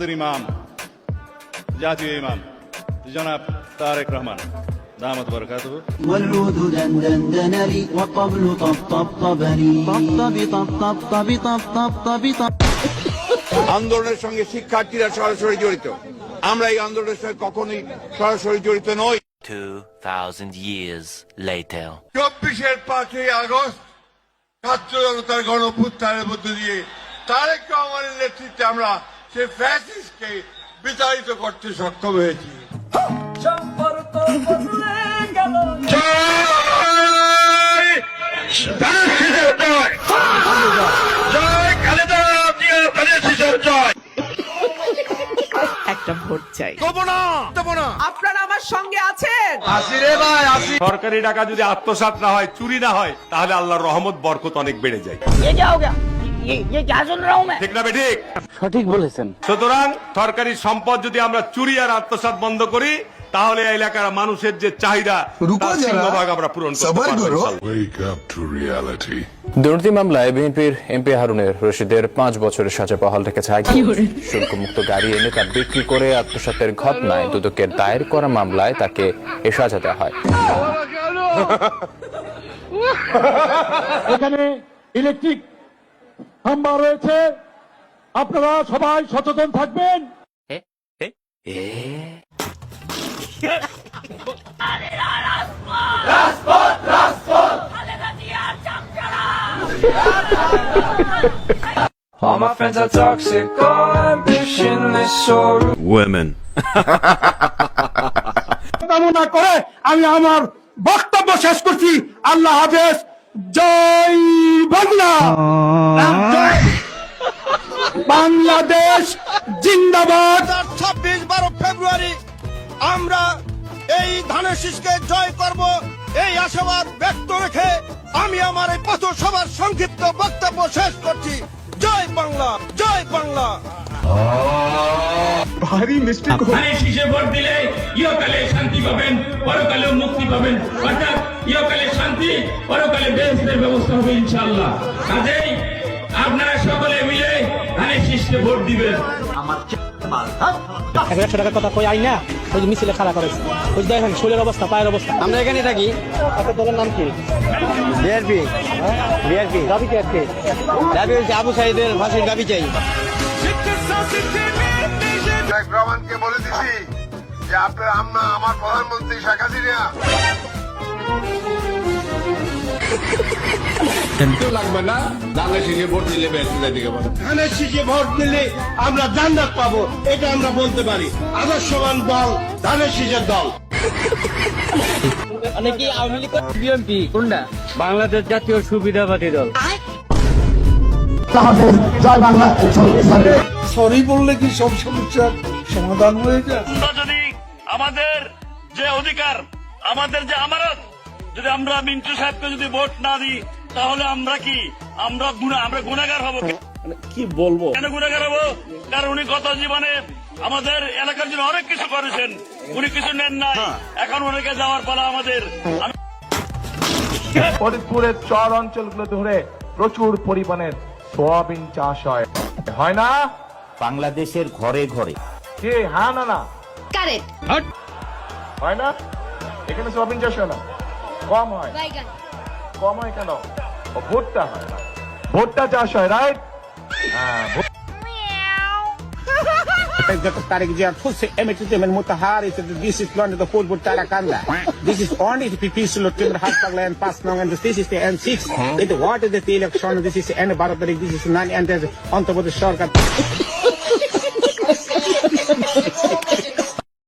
আমাদের ইমাম, জাতীয় ইমাম জনাব তারেক রহমান দামাত বরকাতুহু। والعود دندن لي والطبل طبطبني طبطب আন্দোলনের সঙ্গে শিক্ষার্থীরা সরাসরি জড়িত, আমরা এই আন্দোলনের সঙ্গে কখনোই সরাসরি জড়িত নই। 2000 years later. 24-এর 5ই আগস্ট ছাত্র জনতার গণঅভ্যুত্থানের মধ্য দিয়ে তারেক রহমানের নেতৃত্বে আমরা সেই ফ্যাসিস্টকে বিতাড়িত করতে সক্ষম হয়েছি। একটা ভোট চাই। আপনারা আমার সঙ্গে আছেন। সরকারি টাকা যদি আত্মসাৎ না হয়, চুরি না হয়, তাহলে আল্লাহর রহমত বরকত অনেক বেড়ে যায়। ঠিক না ঠিক? সঠিক বলেছেন। সুতরাং সরকারি সম্পদ যদি আমরা চুরি আর আত্মসাৎ বন্ধ করি, তাহলে এলাকার মানুষের যে চাহিদা তার সিংহভাগ আমরা পূরণ করতে পারবো ইনশাআল্লাহ। দুর্নীতি মামলায় বিএনপির এমপি হারুনের রশিদের 5 বছরের সাজা বহাল রেখেছে হাইকোর্ট। শুল্কমুক্ত গাড়ি এনে তা বিক্রি করে আত্মসাতের ঘটনায় দুদকের দায়ের করা মামলায় তাকে এ সাজা দেওয়া হয়। এখানে ইলেকট্রিক খাম্বা রয়েছে, আপনারা সবাই সচেতন থাকবেন। All my friends are toxic, all ambitionless, so Women. কামনা করে আমি আমার বক্তব্য শেষ করছি। আল্লাহ হাফেজ। জয় বাংলা, বাংলাদেশ জিন্দাবাদ। 12 ফেব্রুয়ারি আমরা এই ধানের শীষকে জয় করব, এই আশাবাদ ব্যক্ত রেখে আমি আমার এই পথসভার সংক্ষিপ্ত বক্তব্য শেষ করছি। জয় বাংলা, জয় বাংলা। ভারী মিস্টেক ধানের শীষে ভোট দিলে ইহকালে শান্তি পাবেন, পরকালে মুক্তি পাবেন, অর্থাৎ ইহকালে শান্তি, পরকালে বেহেশতের ব্যবস্থা হবে ইনশাআল্লাহ। কাজেই আপনারা সকলে মিলে ধানের শীষকে ভোট দিবেন। 100 টাকার কথা কই আই না, ওই যে মিছিলে খাড়া করেছে, ওই দেখেন শরীরের অবস্থা, পায়ের অবস্থা। আমরা এখানে থাকি। আপনার দলের নাম কি? বিআরপি। বিআরপি দাবি কি আছে? দাবি হচ্ছে আবু সাইদের ফাঁসির দাবি চাই। রহমানকে বলে দিছি যে আপনার আমার প্রধানমন্ত্রী শেখ হাসিনা লাগবে না, ধানের শীষে ভোট দিলে ধানের শীষে ভোট দিলে আমরা জান্নাত পাবো, এটা আমরা বলতে পারি। আদর্শবান দল ধানের শীষের দল। অনেকে আওয়ামী লীগ, বিএনপি কোনটা? বাংলাদেশ জাতীয় সুবিধাবাদী দল। জয় বাংলা। সরি বললে কি সব সমস্যার সমাধান হয়ে যায়? যদি আমাদের যে অধিকার, আমাদের যে আমানত, যদি আমরা মিন্টু সাহেবকে যদি ভোট না দিই, তাহলে আমরা কি আমরা গুনাহগার হব? কি বলবো? কেন গুনাহগার হব? কারণ উনি গত জীবনে আমাদের এলাকার জন্য অনেক কিছু করেছেন, উনি কিছু নেন নাই, এখন ওনাকে যাওয়ার পালা আমাদের। ফরিদপুরের চর অঞ্চলগুলো ধরে প্রচুর পরিমাণে সোয়াবিন চাষ হয়, হয় না? বাংলাদেশের ঘরে ঘরে। কি? হ্যাঁ না না কারেক্ট। হয় না? এখানে সোয়াবিন চাষ হয় না? কম হয়। কম হয় কেন? ভুট্টা হয় না, ভুট্টা চাষ হয়, রাইট? হ্যাঁ। Tarik Jia fosse emetem mutahari to this is London the football tarakanda. This is only the peaceful timber has and pass long and this is the M6. It what is the election? This is any barbaric, this is none and on top of the shortcut.